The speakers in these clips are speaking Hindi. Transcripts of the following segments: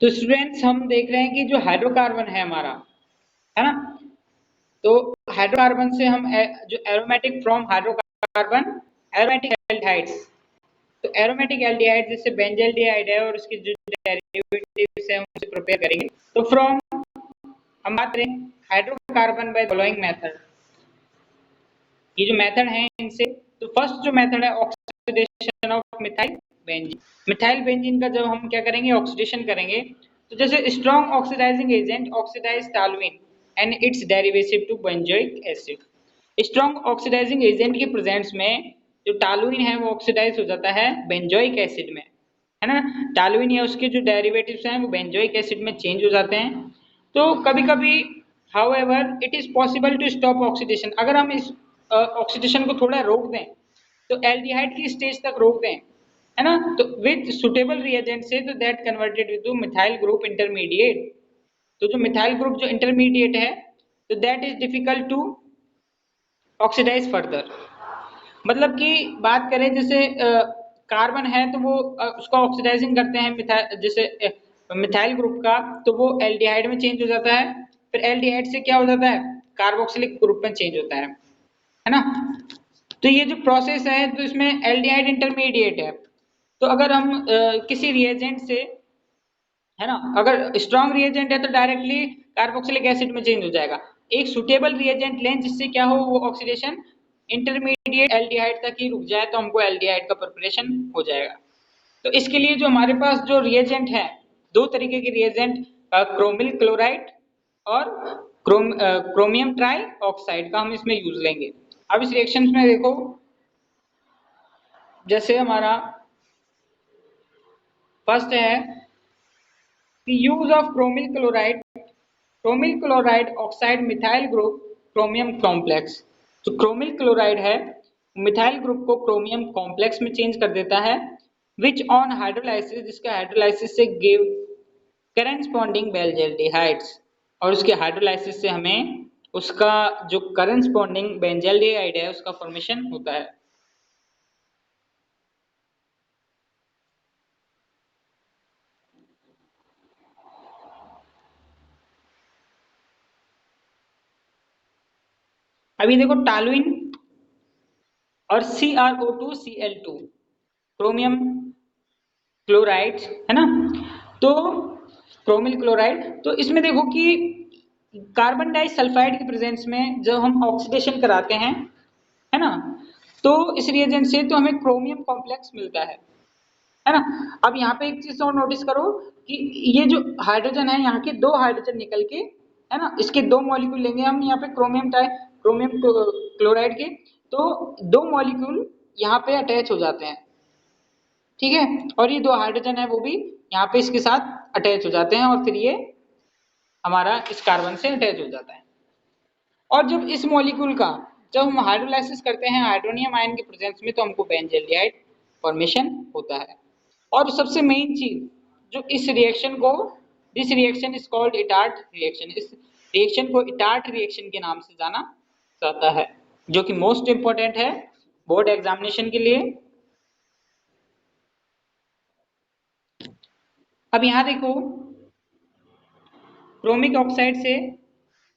तो स्टूडेंट्स हम देख रहे हैं कि जो हाइड्रोकार्बन है हमारा, है ना, तो हाइड्रोकार्बन से हम जो aromatic from hydrocarbon aromatic aldehydes, तो एरोमेटिक एल्डिहाइड जैसे बेंजल्डिहाइड है और उसके जो डेरिवेटिव्स हैं उसे प्रिपेयर करेंगे। तो फ्रॉम हम बात करें हाइड्रोकार्बन बाय फॉलोइंग मेथड, ये जो मेथड है इनसे, तो फर्स्ट जो मेथड है oxidation of methyl benzene. Methyl benzene का जब हम क्या करेंगे, ऑक्सीडेशन करेंगे, तो जैसे strong oxidising agent oxidise toluene and its derivative to benzoic acid. Strong oxidising agent के प्रेजेंस में जो टॉलुइन है वो ऑक्सीडाइज हो जाता है बेंजोइक एसिड में, है ना। टॉलुइन या उसके जो डेरिवेटिव्स हैं वो बेंजोइक एसिड में चेंज हो जाते हैं। तो कभी कभी however it is possible to stop oxidation, अगर हम इस ऑक्सीडेशन को थोड़ा रोक दें तो एल्डिहाइड की स्टेज तक रोक दें, है ना, तो विद सुटेबल रिएजेंट से, तो that converted to methyl group intermediate. तो जो मिथाइल ग्रुप जो इंटरमीडिएट है, तो that is difficult to oxidise further. मतलब कि बात करें जैसे कार्बन है तो वो उसका ऑक्सीडाइजिंग करते हैं मिथाइल, जैसे मिथाइल ग्रुप का, तो वो एल्डिहाइड में चेंज हो जाता है, फिर एल्डिहाइड से क्या हो जाता है, कार्बोक्सिलिक ग्रुप में चेंज होता है ना। तो ये जो प्रोसेस है तो इसमें एल्डिहाइड इंटरमीडिएट है। तो अगर हम किसी रिएजेंट से, है ना, अगर स्ट्रॉन्ग रिएजेंट है तो डायरेक्टली कार्बोक्सिलिक एसिड में चेंज हो जाएगा। एक सुटेबल रिएजेंट लें जिससे क्या हो, वो ऑक्सीडेशन इंटरमीडिएट एल्डिहाइड तक ही रुक जाए, तो हमको एल्डिहाइड का प्रिपरेशन हो जाएगा। तो इसके लिए जो हमारे पास जो रिएजेंट है, दो तरीके के रिएजेंट, क्रोमिल क्लोराइड और क्रोमियम ट्राई ऑक्साइड का हम इसमें यूज लेंगे। अब इस रिएक्शन में देखो, जैसे हमारा फर्स्ट है use of chromyl chloride oxide methyl group chromium complex. जो क्रोमिल क्लोराइड है मिथाइल ग्रुप को क्रोमियम कॉम्प्लेक्स में चेंज कर देता है, विच ऑन हाइड्रोलाइसिस, जिसका हाइड्रोलाइसिस से गिव करेस्पॉन्डिंग बेंजल्डिहाइड्स, और उसके हाइड्रोलाइसिस से हमें उसका जो करेस्पॉन्डिंग बेंजल्डिहाइड है उसका फॉर्मेशन होता है। अभी देखो टॉलुइन और CrO2Cl2 क्रोमियम क्लोराइड, है ना, तो क्रोमिल क्लोराइड, तो इसमें देखो कि कार्बन डाइसल्फाइड के प्रेजेंस में जब हम ऑक्सीडेशन कराते हैं, है ना, तो इस रिएजेंट से तो हमें क्रोमियम कॉम्प्लेक्स मिलता है ना। अब यहाँ पे एक चीज और नोटिस करो कि ये जो हाइड्रोजन है यहाँ के दो हाइड्रोजन निकल के, है ना, इसके दो मॉलिक्यूल लेंगे हम यहाँ पे क्रोमियम क्लोराइड के, तो दो मॉलिक्यूल यहाँ पे अटैच हो जाते हैं, ठीक है, और ये दो हाइड्रोजन है वो भी यहाँ पे इसके साथ अटैच हो जाते हैं, और फिर ये हमारा इस कार्बन से अटैच हो जाता है। और जब इस मॉलिक्यूल का जब हम हाइड्रोलाइसिस करते हैं हाइड्रोनियम आयन के प्रेजेंस में, तो हमको बेंजल्डिहाइड फॉर्मेशन होता है। और सबसे मेन चीज जो इस रिएक्शन को, this reaction is called Etard reaction, इस रिएक्शन को इटार्ट रिएक्शन के नाम से जाना जाता है, जो कि मोस्ट इंपॉर्टेंट है बोर्ड एग्जामिनेशन के लिए। अब यहाँ देखो क्रोमिक ऑक्साइड से,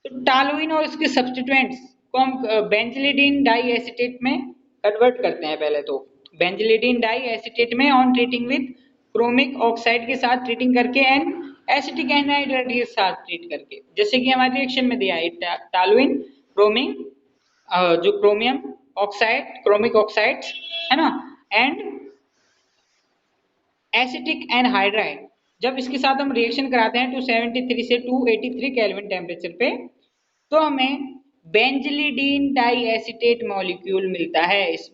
तो टॉलुइन और इसके सब्स्टिट्यूएंट्स को हम बेंजिलिडीन डाई एसीटेट में कन्वर्ट करते हैं। पहले तो बेंजिलिडीन डाई एसीटेट में on treating with chromic oxide के साथ ट्रीटिंग करके एंड एसिटिक एनहाइड्राइड के साथ ट्रीट करके, जैसे कि हमारे रिएक्शन में दिया है टॉलुइन क्रोमिक जो क्रोमियम ऑक्साइड क्रोमिक ऑक्साइड्स, है ना, एंड एसिटिक एनहाइड्राइड, जब इसके साथ हम रिएक्शन कराते हैं 273 से 283 केल्विन टेम्परेचर पे, तो हमें बेंजिलिडीन डाई एसीटेट मॉलिक्यूल मिलता है। इस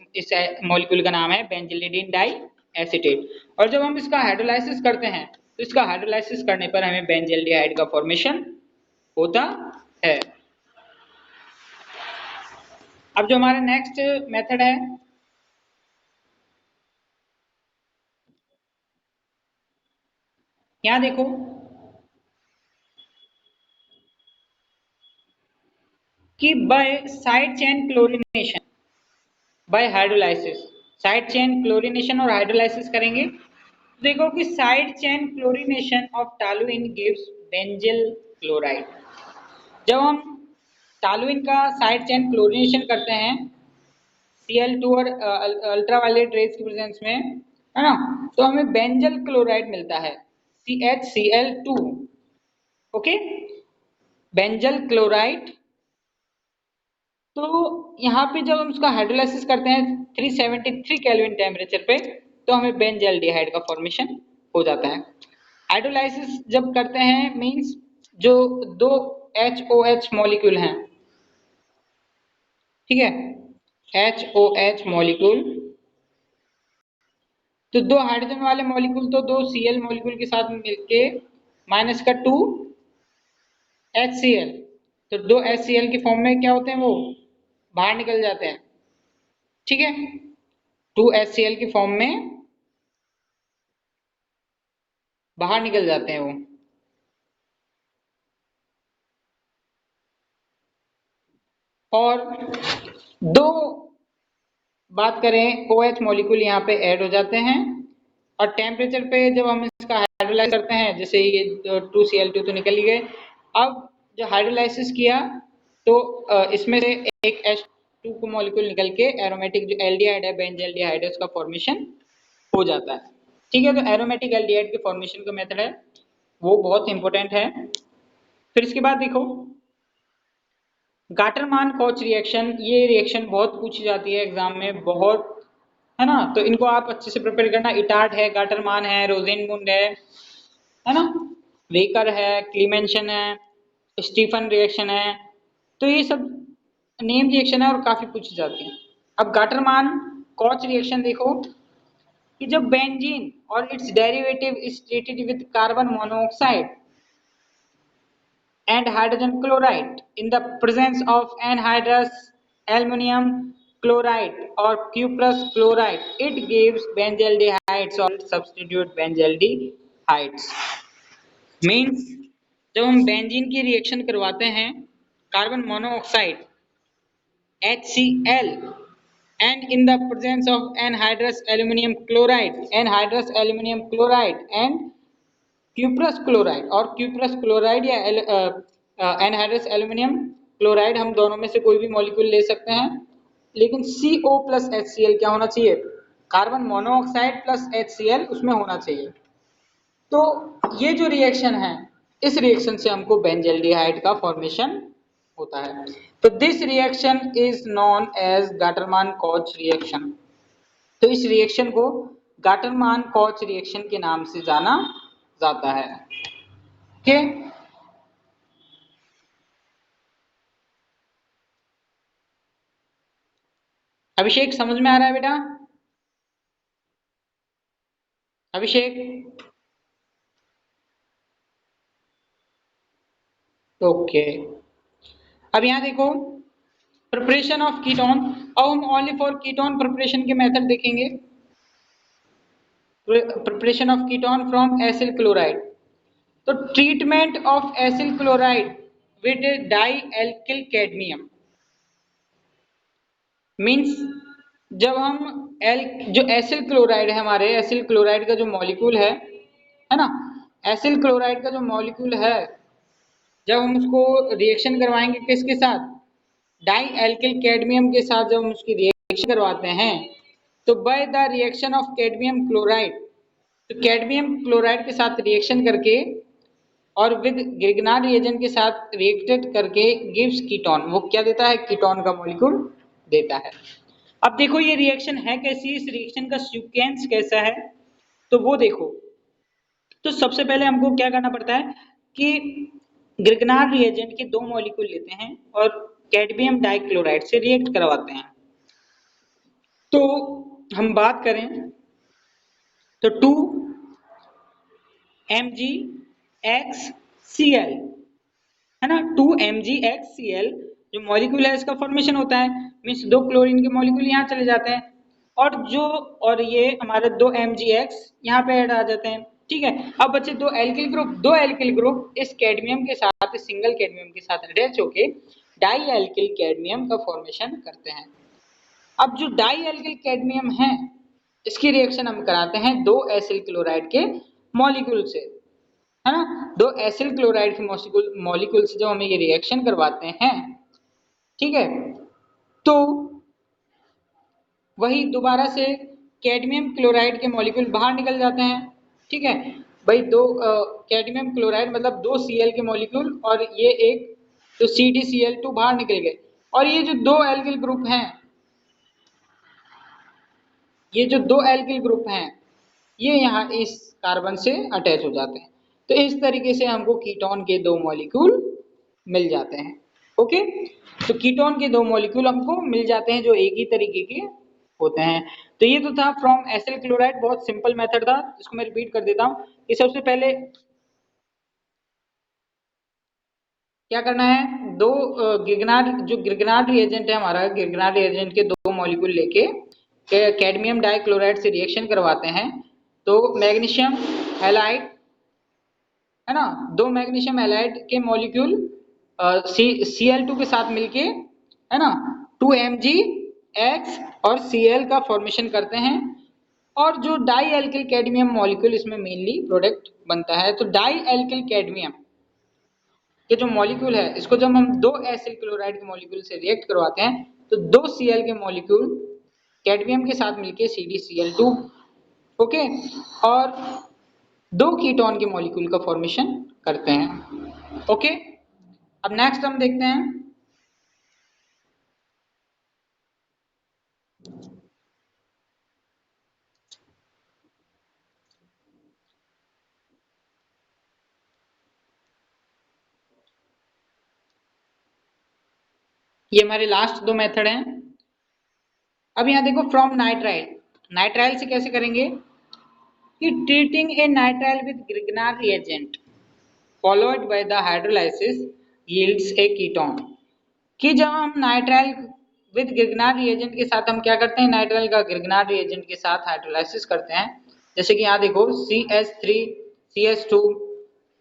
मॉलिक्यूल का नाम है बेंजिलिडीन डाई एसीटेट। और जब हम इसका हाइड्रोलाइसिस करते हैं तो इसका हाइड्रोलाइसिस करने पर हमें बेंजल्डिहाइड का फॉर्मेशन होता है। अब जो हमारा नेक्स्ट मेथड है, यहाँ देखो कि by side chain chlorination bye hydrolysis, side chain chlorination और हाइड्रोलाइसिस करेंगे देखो कि side chain chlorination of toluene gives benzyl chloride. जब हम टॉलुइन का साइड चेन क्लोरीनेशन करते हैं Cl2 और अल्ट्रावायलेट रेज की प्रेजेंस में, है ना, तो हमें बेंजल क्लोराइड मिलता है CHCl2। Okay, benzyl chloride. तो यहाँ पे जब हम उसका हाइड्रोलाइसिस करते हैं 373 केल्विन टेम्परेचर पे, तो हमें बेंजल्डिहाइड का फॉर्मेशन हो जाता है। हाइड्रोलाइसिस जब करते हैं मींस जो दो HOH मॉलिक्यूल हैं, ठीक है, HOH मॉलिक्यूल, तो दो हाइड्रोजन वाले मॉलिक्यूल तो दो Cl मॉलिक्यूल के साथ मिलके माइनस का 2 HCl, तो दो HCl के फॉर्म में क्या होते हैं, वो बाहर निकल जाते हैं, ठीक है, 2 HCl के फॉर्म में बाहर निकल जाते हैं वो। और दो बात करें OH मॉलिक्यूल यहाँ पे ऐड हो जाते हैं, और टेम्परेचर पे जब हम इसका हाइड्रोलाइज करते हैं, जैसे ये 2Cl2 तो निकल ही गए, अब जो हाइड्रोलाइसिस किया तो इसमें से एक H2 को मॉलिक्यूल निकल के एरोमेटिक जो एल्डिहाइड है, बेंजल्डिहाइड है, उसका फॉर्मेशन हो जाता है, ठीक है। तो एरोमेटिक एल्डिहाइड के फॉर्मेशन का मेथड है वो बहुत इंपॉर्टेंट है। फिर इसके बाद देखो गाटरमान कॉच रिएक्शन, ये रिएक्शन बहुत पूछी जाती है एग्जाम में बहुत, है ना, तो इनको आप अच्छे से प्रिपेयर करना। इटार्ड है, गाटरमान है, रोजेनमुंड है ना, वेकर है, क्लीमेंशन है, स्टीफन रिएक्शन है, तो ये सब नेम रिएक्शन है और काफी पूछी जाती है। अब गाटरमान कॉच रिएक्शन देखो कि जब बेंजीन और it's derivative is treated with carbon monoxide and hydrogen chloride in the presence of anhydrous aluminum chloride or Q plus chloride, it gives benzaldehydes or substitute benzaldehydes। Means जब हम बेंजीन की रिएक्शन करवाते हैं carbon monoxide HCl and in the presence of anhydrous aluminum chloride and cuprous chloride, और क्यूप्रस क्लोराइड या एनहाइड्रस एल्यूमिनियम क्लोराइड, हम दोनों में से कोई भी मॉलिक्यूल ले सकते हैं, लेकिन CO प्लस HCl क्या होना चाहिए, कार्बन मोनोऑक्साइड प्लस HCl उसमें होना चाहिए। तो ये जो रिएक्शन है, इस रिएक्शन से हमको बेंजल्डिहाइड का फॉर्मेशन होता है। तो this reaction is known as Gattermann Koch reaction. तो इस रिएक्शन को गाटरमान कॉच रिएक्शन के नाम से जाना जाता है। ओके, अभिषेक समझ में आ रहा है बेटा? अभिषेक, ओके। अब यहाँ देखो प्रिपरेशन ऑफ कीटोन, अब हम ओनली फॉर कीटोन प्रिपरेशन के मेथड देखेंगे। Preparation of ketone from acyl chloride, तो treatment of acyl chloride with dialkyl cadmium, means जब हम जो एसिल क्लोराइड है, हमारे एसिल क्लोराइड का जो मॉलिक्यूल है ना, एसिल क्लोराइड का जो मॉलिक्यूल है, जब हम उसको रिएक्शन करवाएंगे किसके साथ, डाई एल्किल कैडमियम के साथ, जब हम उसकी रिएक्शन करवाते हैं तो by the reaction of cadmium chloride, तो कैडमियम क्लोराइड के साथ रिएक्शन करके और विद ग्रिग्नार्ड रिएजेंट के साथ रिएक्टेड करके गिव्स कीटोन, वो क्या देता है, कीटोन का मॉलिक्यूल देता है। अब देखो ये रिएक्शन है कैसी, इस रिएक्शन का सीक्वेंस कैसा है, तो वो देखो। तो सबसे पहले हमको क्या करना पड़ता है कि ग्रिग्नार्ड रिएजेंट के दो मॉलिक्यूल लेते हैं और कैडमियम डाइक्लोराइड से रिएक्ट करवाते हैं। तो हम बात करें तो 2MgXCl, है ना, 2MgXCl जो मॉलिक्यूल है इसका फॉर्मेशन होता है, मीन्स दो क्लोरीन के मॉलिक्यूल यहाँ चले जाते हैं, और ये हमारे 2MgX यहाँ पे ऐड आ जाते हैं, ठीक है। अब बचे दो एल्किल ग्रुप इस कैडमियम के साथ, इस सिंगल कैडमियम के साथ अटैच होके डाई एल्किल कैडमियम का फॉर्मेशन करते हैं। अब जो डाई एल्किल कैडमियम है इसकी रिएक्शन हम कराते हैं दो एसिल क्लोराइड के मॉलिक्यूल से, है ना। दो एसिल क्लोराइड के मॉलिक्यूल से जब हम ये रिएक्शन करवाते हैं, ठीक है, तो वही दोबारा से कैडमियम क्लोराइड के मॉलिक्यूल बाहर निकल जाते हैं, ठीक है। भाई दो कैडमियम क्लोराइड मतलब दो Cl के मॉलिक्यूल और ये एक तो CdCl2 बाहर निकल गए, और ये जो दो एल्किल ग्रुप हैं, ये जो दो एल्किल ग्रुप हैं ये यहाँ इस कार्बन से अटैच हो जाते हैं। तो इस तरीके से हमको कीटोन के दो मॉलिक्यूल मिल जाते हैं। ओके, तो कीटोन के दो मॉलिक्यूल हमको मिल जाते हैं जो एक ही तरीके के होते हैं। तो ये तो था फ्रॉम एसिल क्लोराइड, बहुत सिंपल मेथड था, इसको मैं रिपीट कर देता हूँ कि सबसे पहले क्या करना है, दो गिरगनार्ड रिएजेंट है हमारा, गिरगनार्ड रिएजेंट के दो मॉलिक्यूल लेके कैडमियम डाइक्लोराइड से रिएक्शन करवाते हैं। तो मैग्नीशियम हैलाइड, है ना, दो मैग्नीशियम हैलाइड के मॉलिक्यूल Cl2 के साथ मिलके, है ना, 2MgX और Cl का फॉर्मेशन करते हैं। और जो डाई एल्किल कैडमियम मॉलिक्यूल इसमें मेनली प्रोडक्ट बनता है। तो डाई एल्किल कैडमियम ये जो मॉलिक्यूल है, इसको जब हम दो एसिल क्लोराइड के मॉलिक्यूल से रिएक्ट करवाते हैं तो दो Cl के मॉलिक्यूल कैडमियम के साथ मिलके CdCl2, ओके, और दो कीटोन के मॉलिक्यूल का फॉर्मेशन करते हैं। ओके, अब नेक्स्ट हम देखते हैं ये हमारे लास्ट दो मेथड हैं। अब यहाँ देखो फ्रॉम नाइट्राइल, नाइट्राइल से कैसे करेंगे कि treating a nitrile with Grignard reagent followed by the hydrolysis yields a ketone. कि जब हम नाइट्राइल विद गिरगनार रिएजेंट के साथ हम क्या करते हैं, नाइट्राइल का गिरगनार रिएजेंट के साथ हाइड्रोलाइसिस करते हैं। जैसे कि यहाँ देखो CH3CH2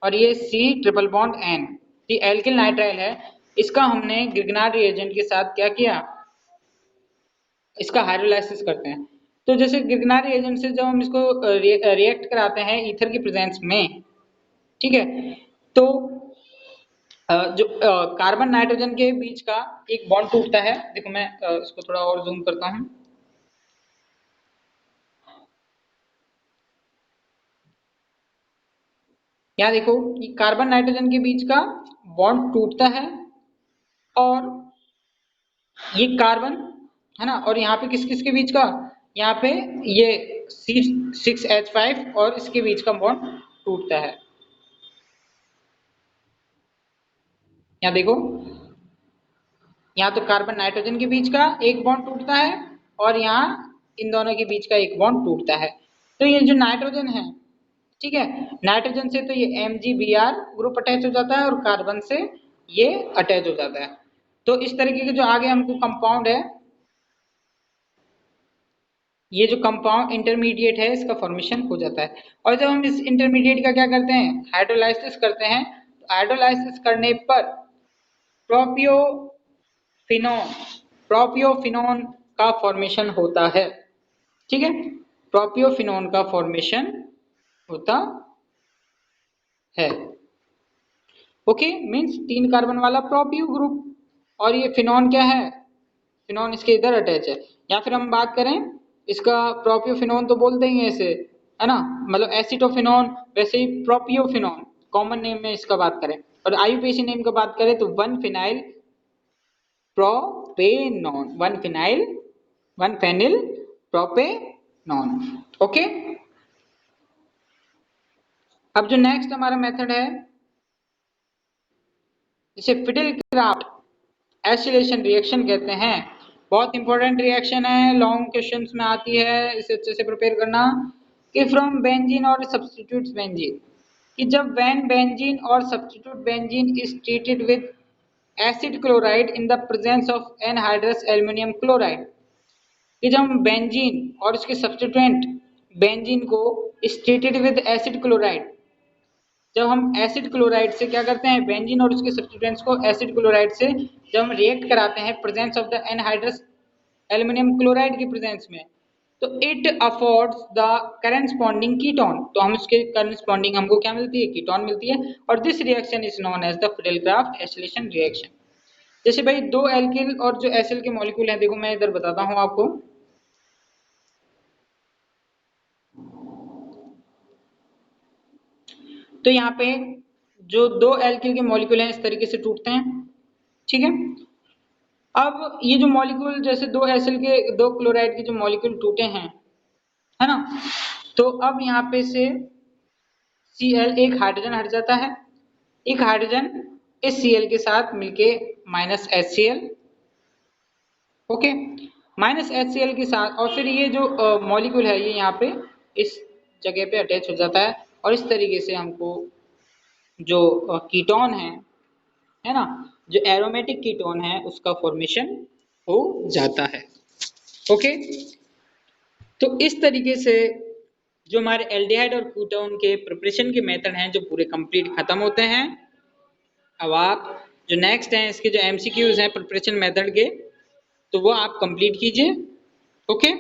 और ये C ट्रिपल बॉन्ड N, ये एल्किल नाइट्राइल है, इसका हमने गिरगनार रिएजेंट के साथ क्या किया, इसका हाइड्रोलाइसिस करते हैं। तो जैसे गिरगनार रिएजेंट से जब हम इसको रिएक्ट कराते हैं ईथर की प्रेजेंस में, ठीक है, तो जो कार्बन नाइट्रोजन के बीच का एक बॉन्ड टूटता है। देखो मैं इसको थोड़ा और जूम करता हूं, यहाँ देखो कि कार्बन नाइट्रोजन के बीच का बॉन्ड टूटता है और ये कार्बन, है ना, और यहाँ पे किस किस के बीच का, यहाँ पे ये C6H5 और इसके बीच का बॉन्ड टूटता है। यहाँ देखो, यहाँ तो कार्बन नाइट्रोजन के बीच का एक बॉन्ड टूटता है और यहाँ इन दोनों के बीच का एक बॉन्ड टूटता है। तो ये जो नाइट्रोजन है, ठीक है, नाइट्रोजन से तो ये MgBr ग्रुप अटैच हो जाता है और कार्बन से ये अटैच हो जाता है। तो इस तरीके के जो आगे हमको कंपाउंड है, ये जो कंपाउंड इंटरमीडिएट है इसका फॉर्मेशन हो जाता है। और जब हम इस इंटरमीडिएट का क्या करते हैं, हाइड्रोलाइसिस करते हैं, तो हाइड्रोलाइसिस करने पर प्रोपियोफिनोन का फॉर्मेशन होता है, ठीक है, प्रोपियोफिनोन का फॉर्मेशन होता है। ओके, मीन्स 3 कार्बन वाला प्रोपियो ग्रुप, और ये फिनोन क्या है, फिनोन इसके इधर अटैच है। या फिर हम बात करें इसका प्रोपियोफिनोन तो बोलते ही हैं इसे, है ना, मतलब एसिटोफिनोन, वैसे ही प्रोपियोफिनोन कॉमन नेम में इसका बात करें। और आईयूपीएसी नेम का बात करें तो 1 फेनिल प्रोपेनॉन। ओके, अब जो नेक्स्ट हमारा मेथड है जिसे फिडेल-क्राफ्ट एसिलेशन रिएक्शन कहते हैं। बहुत इंपॉर्टेंट रिएक्शन है, लॉन्ग क्वेश्चंस में आती है, इसे अच्छे से प्रिपेयर करना। कि फ्रॉम बेंजीन और सब्स्टिट्यूट बेंजीन, कि जब व्हेन बेंजीन और substitute benzene is treated with acid chloride in the presence of anhydrous aluminium chloride, कि जब हम बेंजीन और इसके सब्स्टिट्यूएंट बेंजीन को is treated with acid chloride, जब हम एसिड क्लोराइड से क्या करते हैं, बेंजीन और उसके सब्स्टिट्यूएंट्स को एसिड क्लोराइड से जब हम रिएक्ट कराते हैं presence of the anhydrous aluminium chloride की प्रेजेंस में, तो it affords the corresponding ketone, तो हम उसके करस्पॉन्डिंग हमको क्या मिलती है, कीटोन मिलती है। और this reaction is known as the Friedel Crafts acylation reaction. जैसे भाई दो एल्किल और जो एसिल के मॉलिक्यूल हैं, देखो मैं इधर बताता हूं आपको। तो यहाँ पे जो दो एल्किल के मॉलिक्यूल हैं इस तरीके से टूटते हैं, ठीक है। अब ये जो मॉलिक्यूल जैसे दो एसिल के, दो क्लोराइड के जो मॉलिक्यूल टूटे हैं, है ना, तो अब यहाँ पे से Cl एक हाइड्रोजन हट जाता है, एक हाइड्रोजन इस Cl के साथ मिलके minus HCl, okay, minus HCl के साथ, और फिर ये जो मॉलिक्यूल है ये यहाँ पे इस जगह पे अटैच हो जाता है, और इस तरीके से हमको जो कीटोन है ना, जो एरोमेटिक कीटोन है उसका फॉर्मेशन हो जाता है, ओके। तो इस तरीके से जो हमारे एल्डिहाइड और कीटोन के प्रिपरेशन के मेथड हैं जो पूरे कंप्लीट खत्म होते हैं। अब आप जो नेक्स्ट हैं इसके जो एमसीक्यूज हैं प्रिपरेशन मेथड के, तो वो आप कंप्लीट कीजिए, ओके।